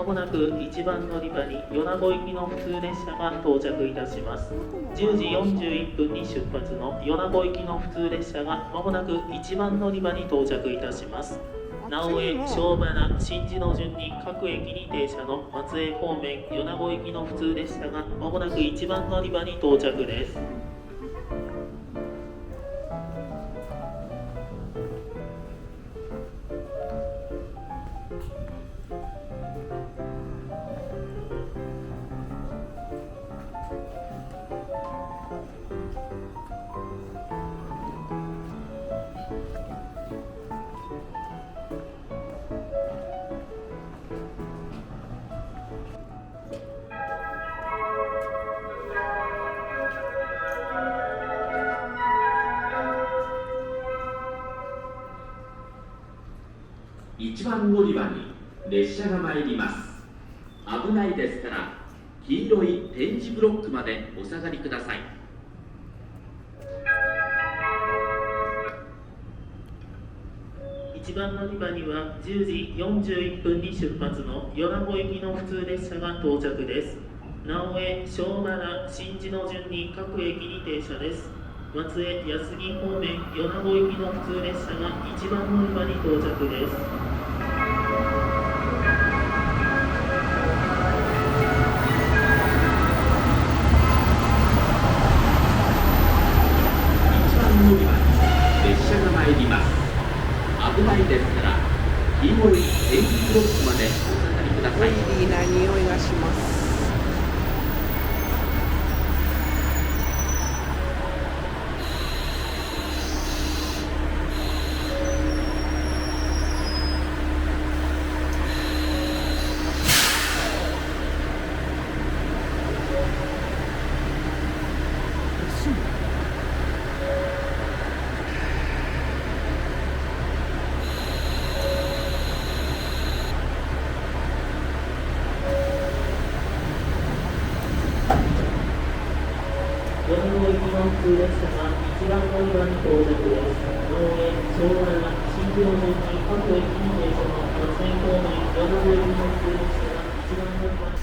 まもなく1番乗り場に米子行きの普通列車が到着いたします。10時41分に出発の米子行きの普通列車がまもなく1番乗り場に到着いたします。直江、庄原、新地の順に各駅に停車の松江方面米子行きの普通列車がまもなく1番乗り場に到着です。1番乗り場に列車が参ります。危ないですから黄色い点字ブロックまでお下がりください。1番乗り場には10時41分に出発の米子行きの普通列車が到着です。直江、庄原、新地の順に各駅に停車です。松江、安来方面米子行きの普通列車が1番乗り場に到着です。乗り場に列車が参ります。危ないですから黄色い点字ブロックまでお下がりください。オイリーな匂いがします。米子行きの普通列車が1番乗り場に到着です。直江、庄原、新地の順に各駅に停車の松江方面米子行きの普通列車が1番乗り場に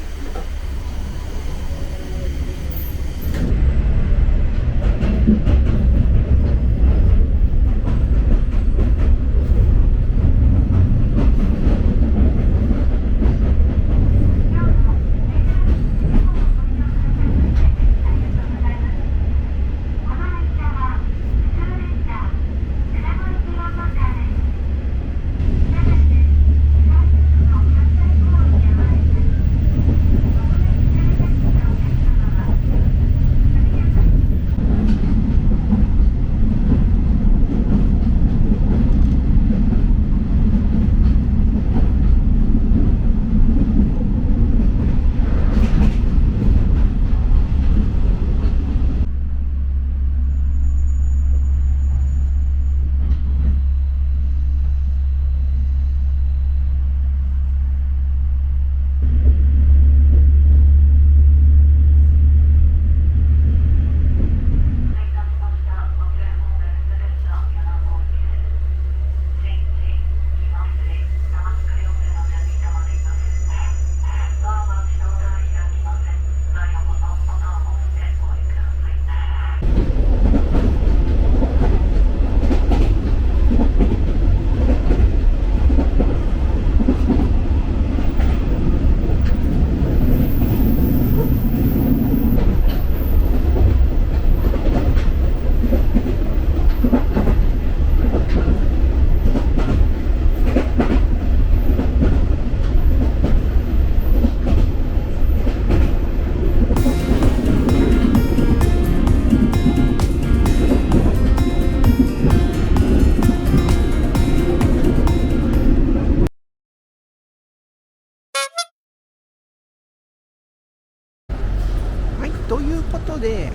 ということで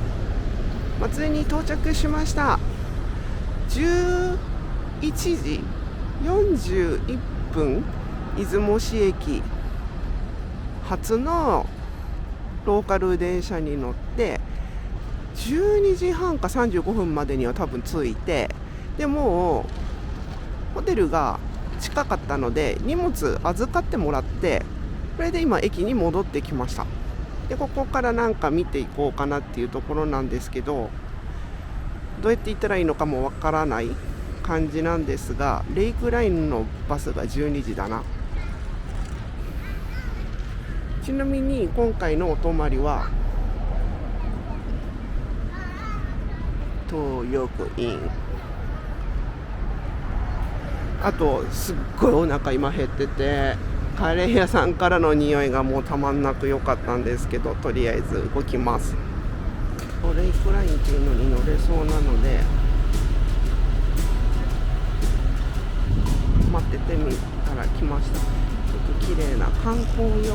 松江に到着しました。11時41分出雲市駅初のローカル電車に乗って12時半か35分までには多分着いて、でもうホテルが近かったので荷物預かってもらって、それで今駅に戻ってきました。でここからなんか見ていこうかなっていうところなんですけど、どうやって行ったらいいのかもわからない感じなんですが、レイクラインのバスが12時だな。ちなみに今回のお泊まりは東横イン、あとすっごいお腹今減ってて、カレー屋さんからの匂いがもうたまんなく良かったんですけど、とりあえず動きます。レイクラインっていうのに乗れそうなので待っててみたら来ました。ちょっと綺麗な観光用、効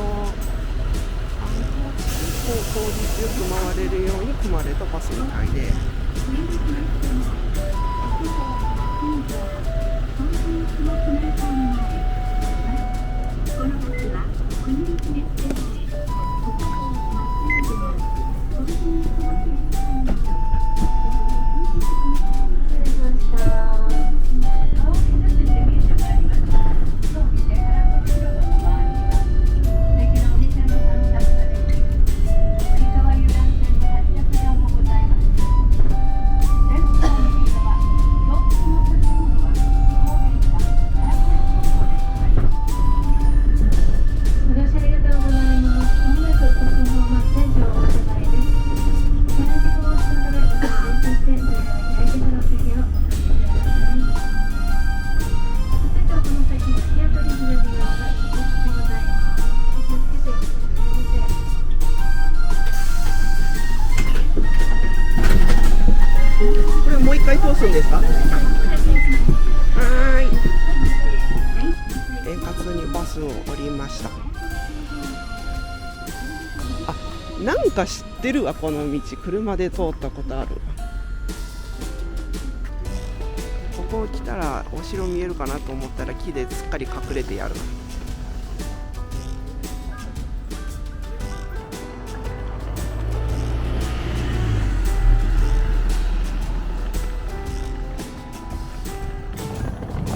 率よく回れるように組まれたバスみたいで、これもう一回通すんですか？はーい。円滑にバスを降りました。あ、なんか知ってるわ、この道。車で通ったことある。ここ来たらお城見えるかなと思ったら木ですっかり隠れてやる。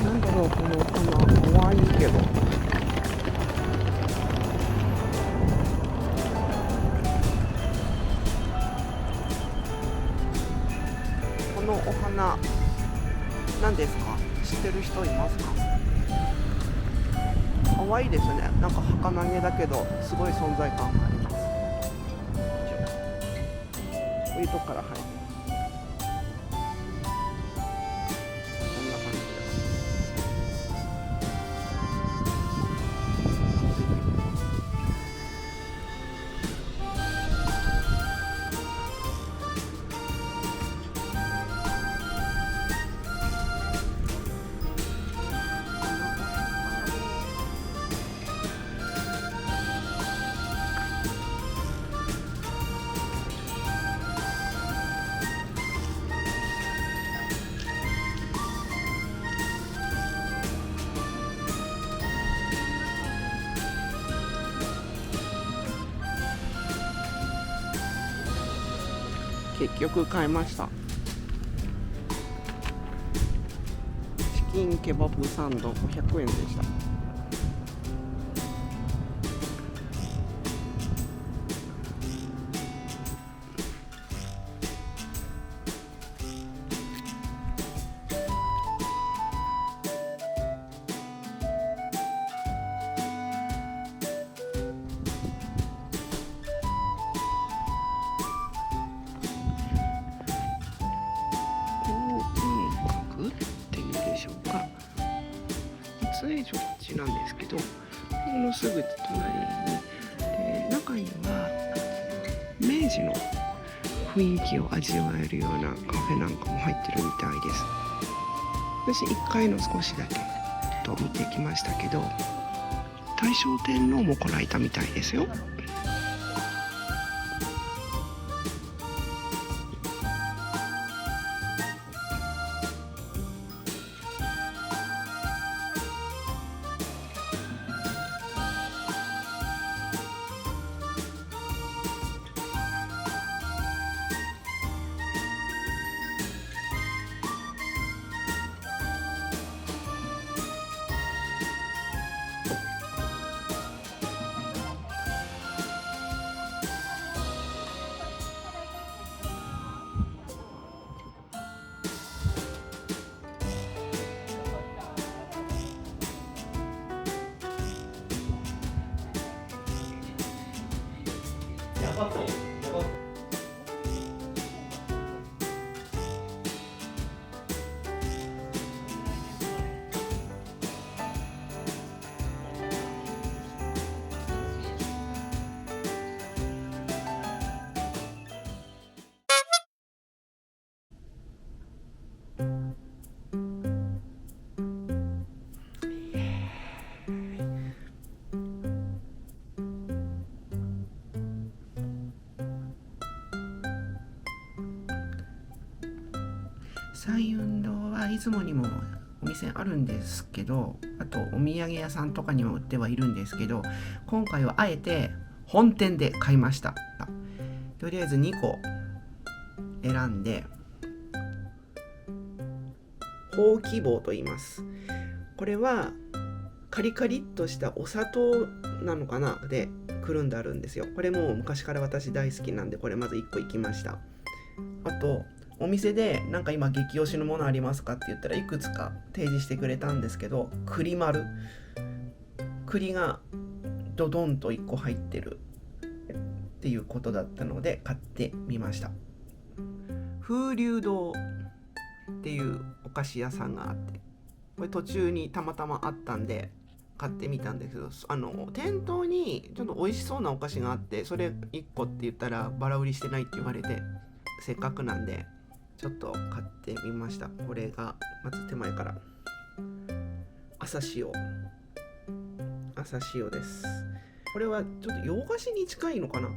なんだろう、このお花かわいいけど。このお花何ですか？知ってる人いますか？可愛いですね。なんか儚げだけどすごい存在感があります。こういうとこから入る。こんな感じです。結局買いました。チキンケバブサンド500円でした。っていうでしょうか。松江城地なんですけど、このすぐ隣に、中には明治の雰囲気を味わえるようなカフェなんかも入ってるみたいです。私1階の少しだけと見てきましたけど、大正天皇も来られたみたいですよ。カット。彩雲堂は出雲にもお店あるんですけど、あとお土産屋さんとかにも売ってはいるんですけど、今回はあえて本店で買いました。とりあえず2個選んで、ほうき棒と言います。これはカリカリっとしたお砂糖なのかなでくるんであるんですよ。これもう昔から私大好きなんで、これまず1個いきました。あとお店でなんか今激推しのものありますかって言ったらいくつか提示してくれたんですけど、栗丸、栗がドドンと1個入ってるっていうことだったので買ってみました。風流堂っていうお菓子屋さんがあって、これ途中にたまたまあったんで買ってみたんですけど、店頭にちょっと美味しそうなお菓子があって、それ1個って言ったらバラ売りしてないって言われて、せっかくなんでちょっと買ってみました。これがまず手前から朝塩です。これはちょっと洋菓子に近いのかな。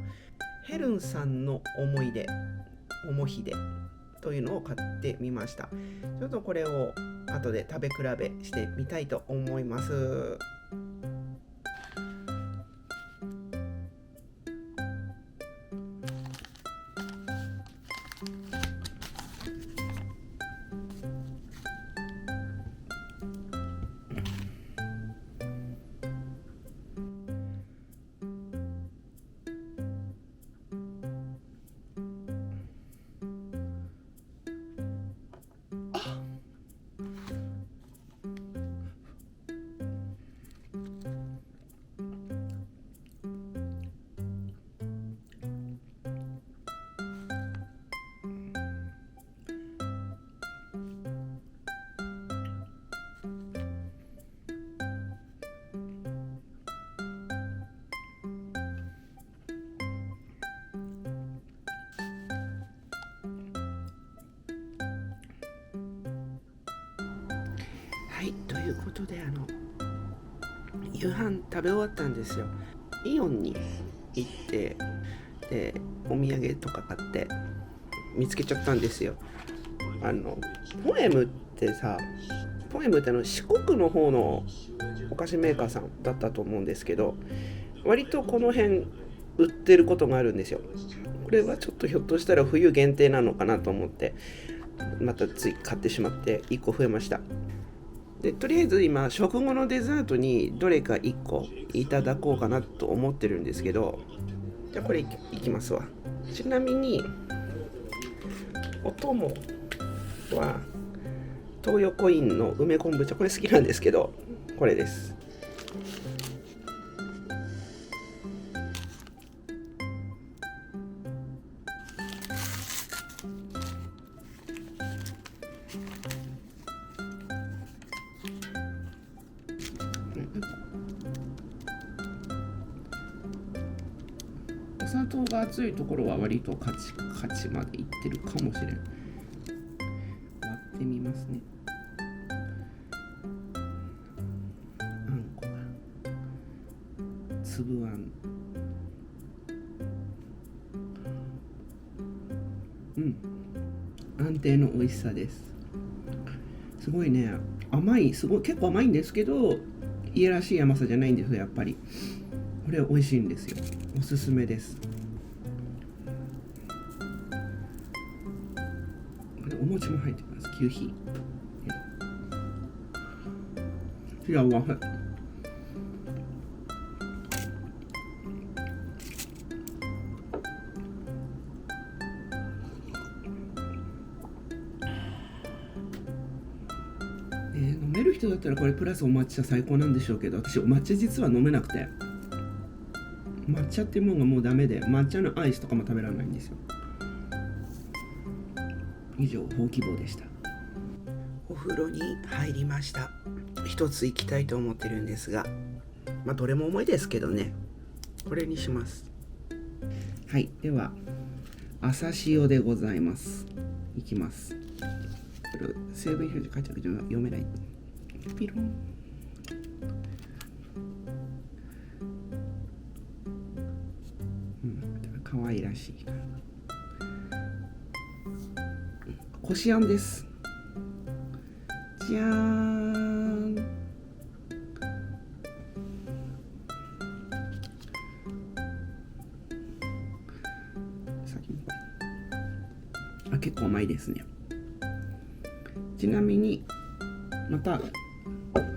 ヘルンさんの思い出おもひでというのを買ってみました。ちょっとこれを後で食べ比べしてみたいと思います。はい、ということで夕飯食べ終わったんですよ。イオンに行って、でお土産とか買って見つけちゃったんですよ。ポエムって四国の方のお菓子メーカーさんだったと思うんですけど、割とこの辺売ってることがあるんですよ。これはちょっとひょっとしたら冬限定なのかなと思って、またつい買ってしまって1個増えました。でとりあえず今食後のデザートにどれか1個いただこうかなと思ってるんですけど、じゃあこれいきますわ。ちなみにお供は東横インの梅昆布茶、これ好きなんですけど、これです。お砂糖が熱いところは割とカチまでいってるかもしれん。割ってみますね。あんこが粒あん、安定の美味しさです。すごいね、甘い、結構甘いんですけど、家らしい甘さじゃないんですよ。やっぱりこれ美味しいんですよ。おすすめです。お餅も入ってます。求肥。幸せ。飲める人だったらこれプラスお抹茶最高なんでしょうけど、私お抹茶実は飲めなくて、抹茶っていうものがもうダメで、抹茶のアイスとかも食べられないんですよ。以上、ほうき坊でした。お風呂に入りました。一つ行きたいと思ってるんですが、どれも重いですけどね、これにします。はい、では朝塩でございます。いきます。これ成分表示書いてあるけど読めない。ピロン。可愛らしいから。こしあんです。じゃーん。先に結構甘いですね。ちなみにまた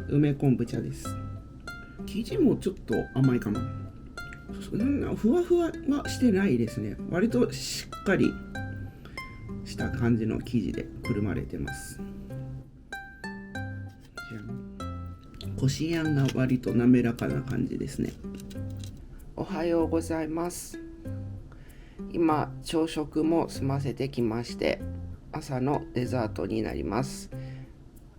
梅昆布茶です。生地もちょっと甘いかな。ふわふわはしてないですね。割としっかりした感じの生地でくるまれてます。こしあんが割と滑らかな感じですね。おはようございます。今朝食も済ませてきまして、朝のデザートになります。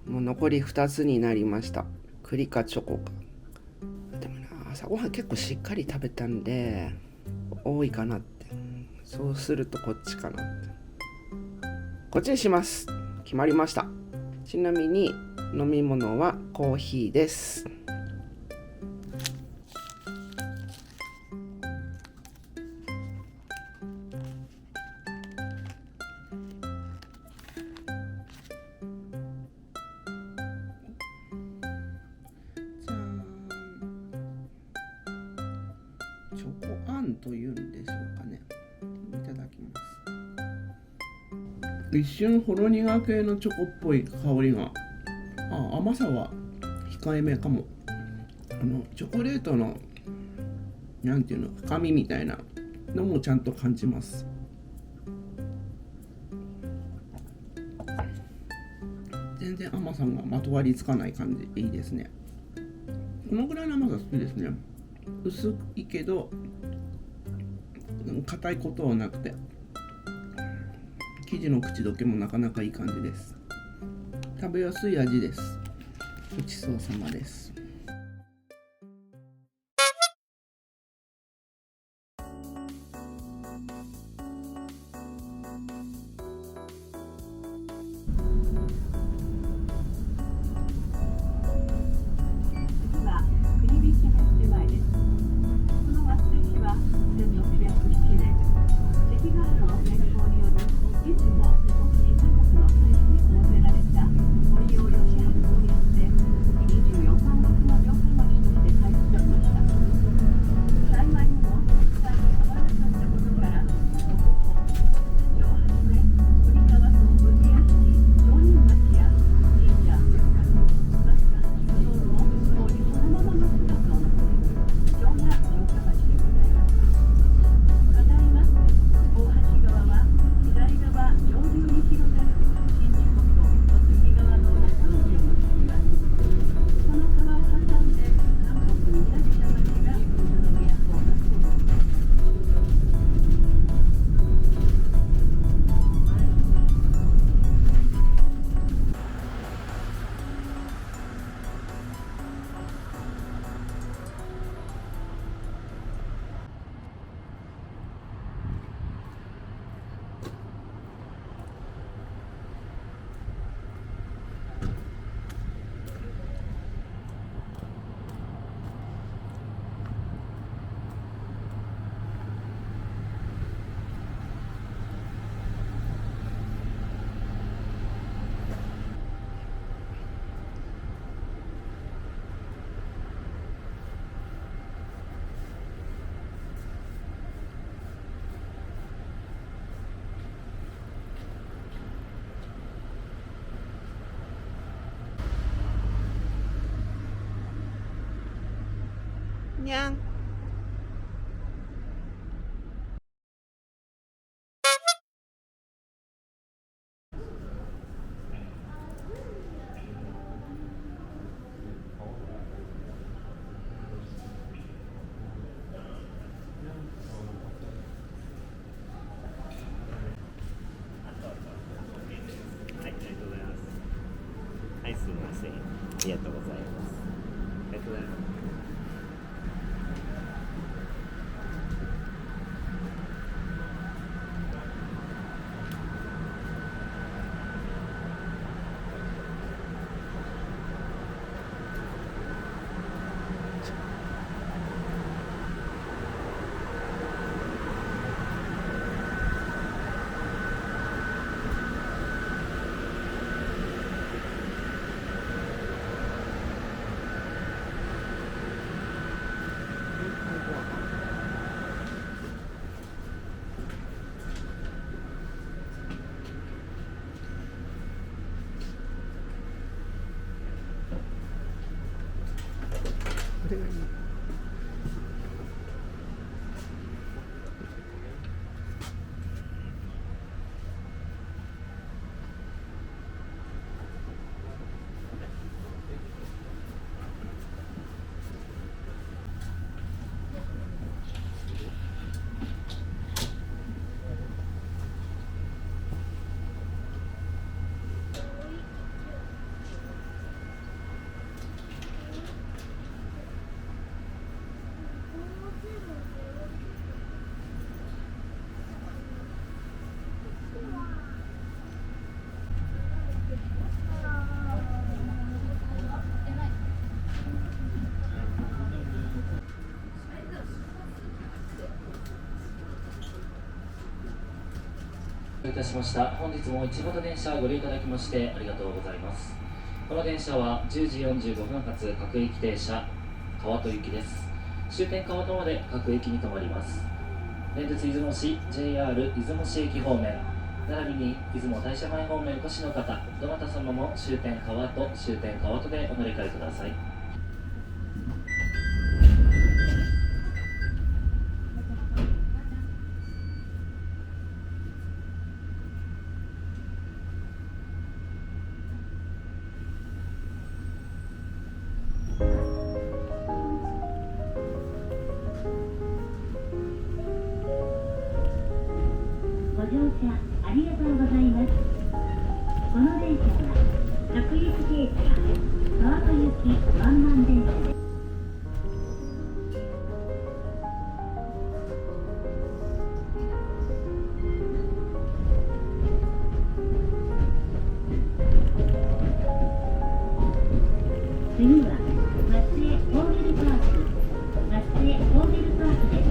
もう残り2つになりました。栗かチョコか。でもな、朝ごはん結構しっかり食べたんで多いかなって。そうするとこっちかなって。こっちにします。決まりました。ちなみに飲み物はコーヒーです。チョコあんというんでしょうかね。いただきます。一瞬ほろ苦系のチョコっぽい香りが、甘さは控えめかも。チョコレートのなんていうの、深みみたいなのもちゃんと感じます。全然甘さがまとわりつかない感じ、いいですね。このぐらいの甘さ好きですね。薄いけど硬いことはなくて、生地の口どけもなかなかいい感じです。食べやすい味です。ごちそうさまです。にゃん。りがとうございます。ありがとうございます。これがいい。いたしました。本日も一畑電車をご利用いただきましてありがとうございます。この電車は10時45分発各駅停車川戸行きです。終点川戸まで各駅に停まります。電鉄出雲市 JR 出雲市駅方面並びに出雲大社前方面お越しの方どなた様も終点川戸でお乗り換えください。ご乗車ありがとうございます。この電車は各駅停車川戸行きワンマン電車です。次は松江ホーゲルパークです。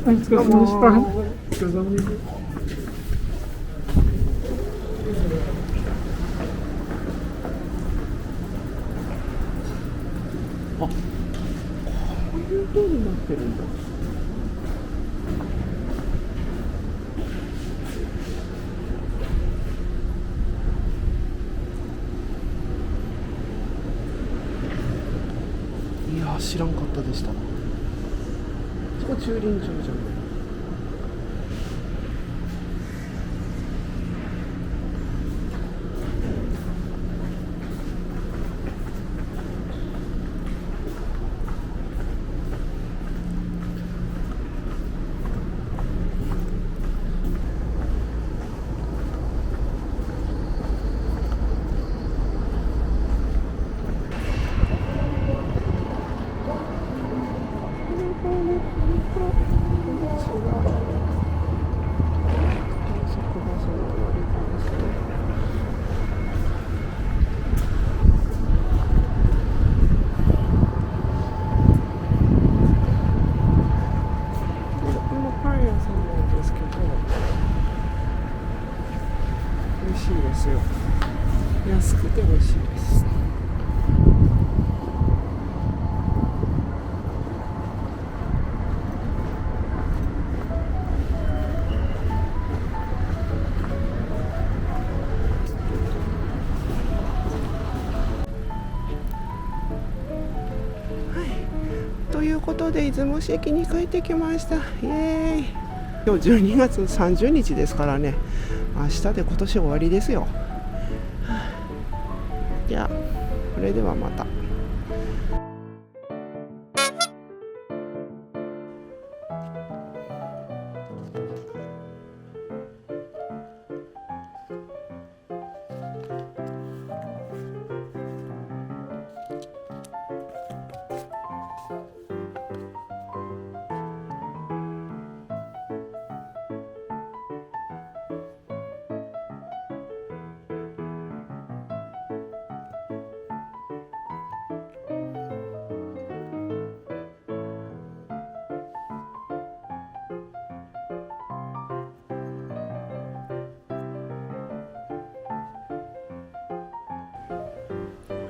はい、どうも。あ、こういう風になってるんだ。いやー、知らんかったでした。そこ駐輪場じゃん。美味しいですよ。安くて美味しいです。ということで出雲市駅に帰ってきました。イエーイ。今日12月30日ですからね、明日で今年終わりですよ。じゃあそれではまた。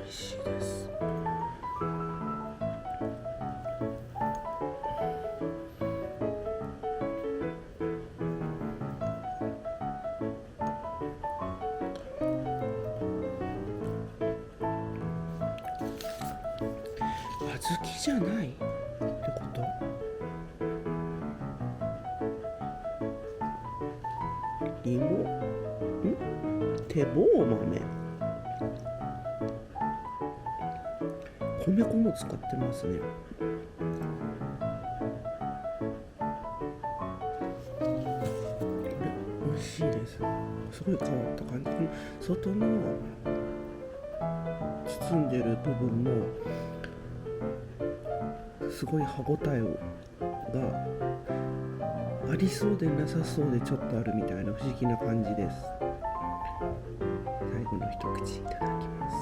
味しいです。小豆じゃないってこと？りご手棒豆、米粉も使ってますね。これ美味しいです。すごい変わった感じ。この外の包んでる部分もすごい歯ごたえがありそうでなさそうでちょっとあるみたいな不思議な感じです。最後の一口いただきます。